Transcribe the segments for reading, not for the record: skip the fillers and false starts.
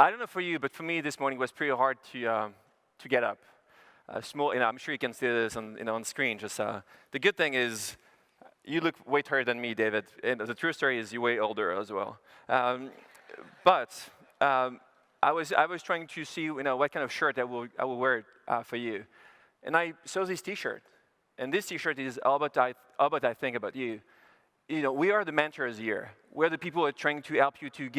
I don't know for you, but for me this morning was pretty hard to get up. Small, I'm sure you can see this on screen. Just the good thing is, you look way taller than me, David. And the true story is you're way older as well. But I was trying to see what kind of shirt I will wear for you, and I saw this T-shirt, and this T-shirt is all about I think about you. We are the mentors here. We're the people who are trying to help you to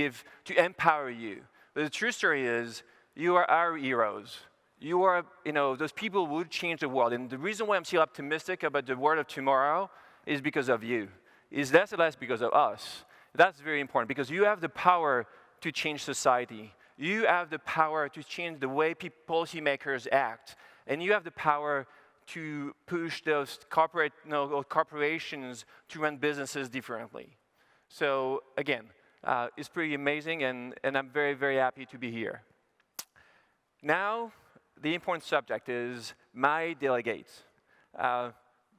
empower you. But the true story is, you are our heroes. You are, those people who would change the world. And the reason why I'm still optimistic about the world of tomorrow is because of you. Is less and less because of us. That's very important, because you have the power to change society. You have the power to change the way policymakers act. And you have the power to push those corporations to run businesses differently. So again, it's pretty amazing, and I'm very, very happy to be here. Now, the important subject is my delegate,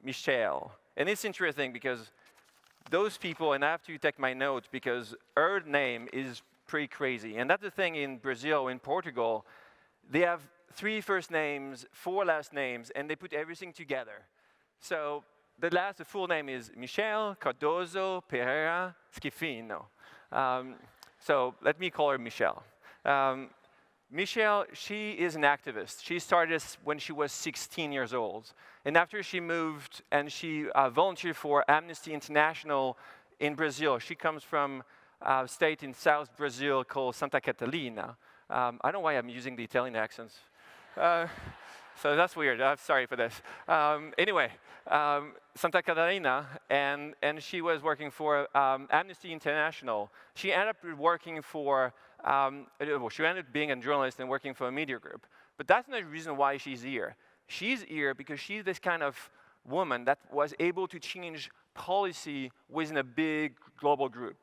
Michelle. And it's interesting because those people, and I have to take my notes because her name is pretty crazy. And that's the thing in Brazil, in Portugal, they have 3 first names, 4 last names, and they put everything together. So the full name is Michelle Cardoso Pereira Schifino. So let me call her Michelle. Michelle, she is an activist. She started when she was 16 years old. And after she moved and she volunteered for Amnesty International in Brazil, she comes from a state in South Brazil called Santa Catarina. I don't know why I'm using the Italian accents. So that's weird. I'm sorry for this. Anyway, Santa Catarina, and she was working for Amnesty International. She ended up working for, she ended up being a journalist and working for a media group. But that's not the reason why she's here. She's here because she's this kind of woman that was able to change policy within a big global group.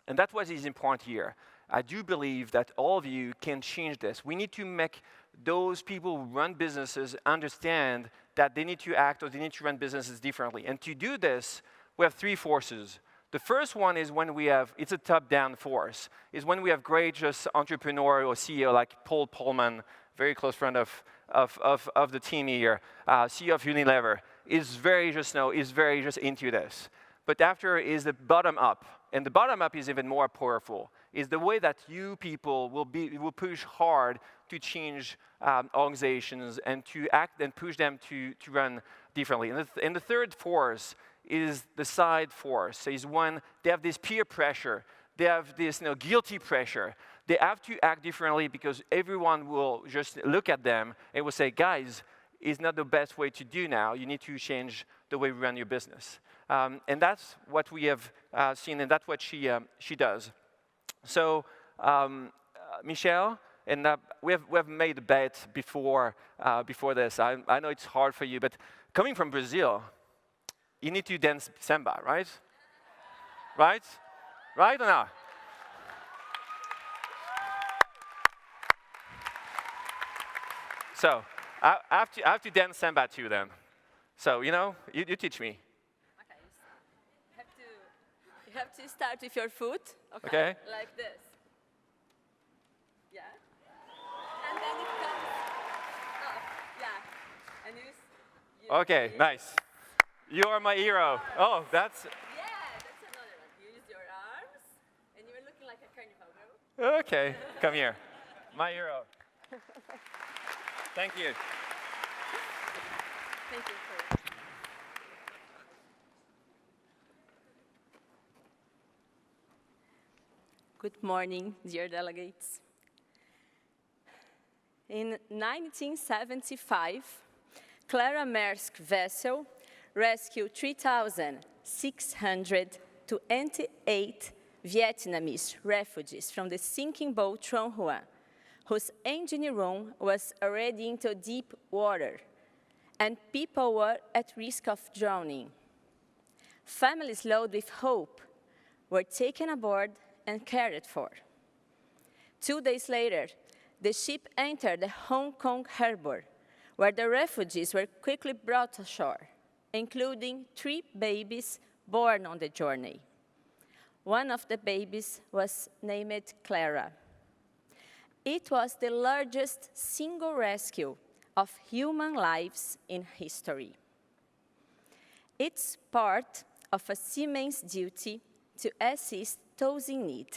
And that's what is important here. I do believe that all of you can change this. We need to make those people who run businesses understand that they need to act or they need to run businesses differently. And to do this, we have 3 forces. The first one is when we have, it's a top-down force, is when we have great just entrepreneur or CEO like Paul Polman, very close friend of the team here, CEO of Unilever, is very just into this. But after is the bottom up, and the bottom up is even more powerful. Is the way that you people will push hard to change organizations and to act and push them to run differently. And the third force is the side force. Is when they have this peer pressure, they have this guilty pressure. They have to act differently because everyone will just look at them and will say, guys, it's not the best way to do now. You need to change the way we run your business. And that's what we have seen, and that's what she does. So, Michelle, and we have made a bet before this. I know it's hard for you, but coming from Brazil, you need to dance samba, right? Right? Right or not? So, I have to dance samba too then. So, you teach me. You have to start with your foot, okay? Like this. Yeah. And then it comes up, yeah. And you okay, nice. You are my hero. Oh, that's... Yeah, that's another one. You use your arms, and you're looking like a carnival girl. Okay, come here. My hero. Thank you. Thank you. Good morning, dear delegates. In 1975, Clara Maersk vessel rescued 3,628 Vietnamese refugees from the sinking boat Truong Hoa, whose engine room was already into deep water, and people were at risk of drowning. Families loaded with hope were taken aboard and cared for. 2 days later, the ship entered the Hong Kong harbor, where the refugees were quickly brought ashore, including 3 babies born on the journey. One of the babies was named Clara. It was the largest single rescue of human lives in history. It's part of a seaman's duty to assist those in need.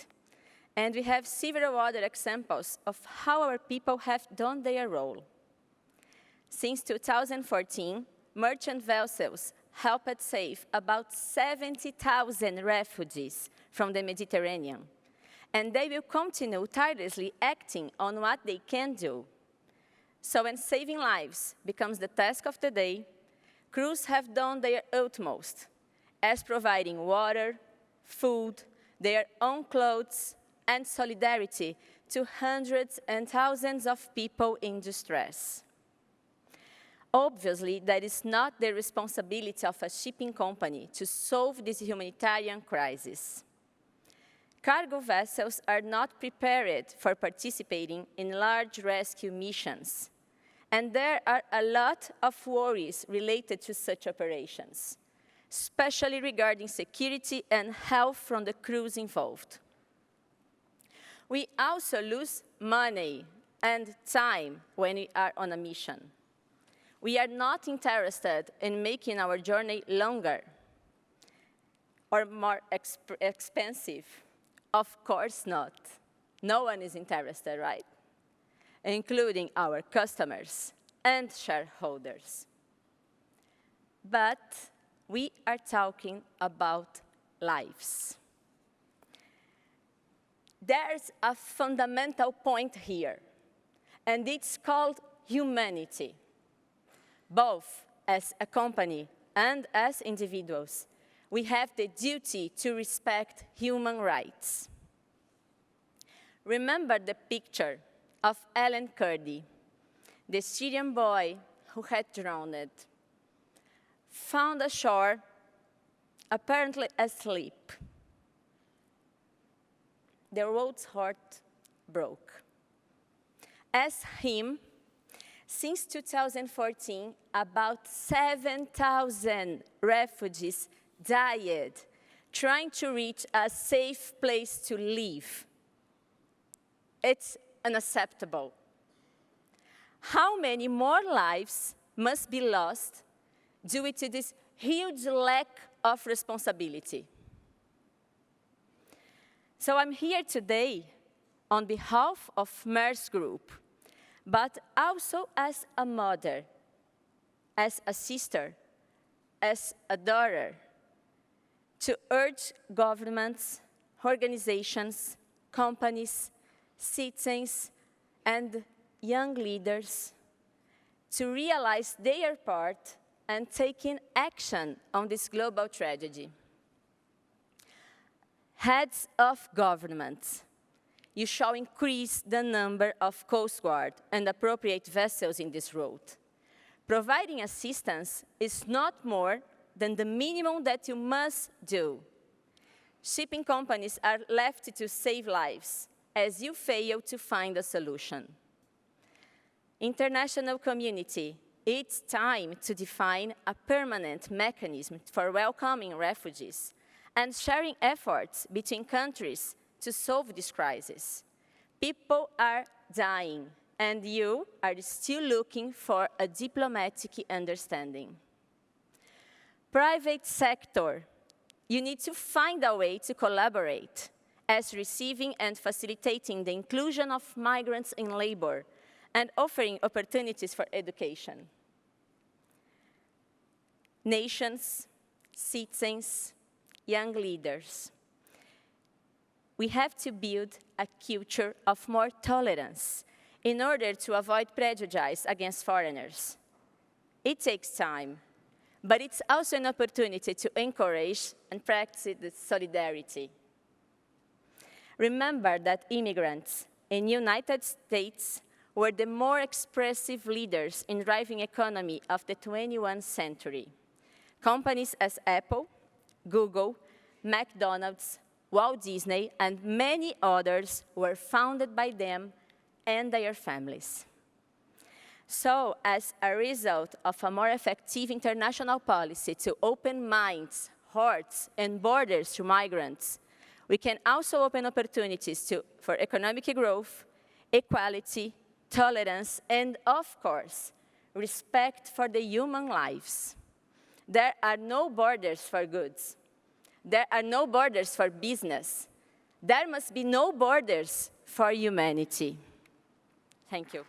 And we have several other examples of how our people have done their role. Since 2014, merchant vessels helped save about 70,000 refugees from the Mediterranean. And they will continue tirelessly acting on what they can do. So when saving lives becomes the task of the day, crews have done their utmost, as providing water, food, their own clothes, and solidarity to hundreds and thousands of people in distress. Obviously, that is not the responsibility of a shipping company to solve this humanitarian crisis. Cargo vessels are not prepared for participating in large rescue missions, and there are a lot of worries related to such operations, especially regarding security and health from the crews involved. We also lose money and time when we are on a mission. We are not interested in making our journey longer or more expensive. Of course not. No one is interested, right? Including our customers and shareholders. But we are talking about lives. There's a fundamental point here, and it's called humanity. Both as a company and as individuals, we have the duty to respect human rights. Remember the picture of Alan Kurdi, the Syrian boy who had drowned, found ashore, apparently asleep. The road's heart broke. As him, since 2014, about 7,000 refugees died trying to reach a safe place to live. It's unacceptable. How many more lives must be lost due to this huge lack of responsibility? So I'm here today on behalf of Maersk Group, but also as a mother, as a sister, as a daughter, to urge governments, organizations, companies, citizens, and young leaders to realize their part and taking action on this global tragedy. Heads of governments, you shall increase the number of Coast Guard and appropriate vessels in this route. Providing assistance is not more than the minimum that you must do. Shipping companies are left to save lives as you fail to find a solution. International community, it's time to define a permanent mechanism for welcoming refugees and sharing efforts between countries to solve this crisis. People are dying, and you are still looking for a diplomatic understanding. Private sector, you need to find a way to collaborate as receiving and facilitating the inclusion of migrants in labor and offering opportunities for education. Nations, citizens, young leaders, we have to build a culture of more tolerance in order to avoid prejudice against foreigners. It takes time, but it's also an opportunity to encourage and practice the solidarity. Remember that immigrants in the United States were the more expressive leaders in driving economy of the 21st century. Companies as Apple, Google, McDonald's, Walt Disney, and many others were founded by them and their families. So, as a result of a more effective international policy to open minds, hearts, and borders to migrants, we can also open opportunities for economic growth, equality, tolerance, and of course, respect for the human lives. There are no borders for goods. There are no borders for business. There must be no borders for humanity. Thank you.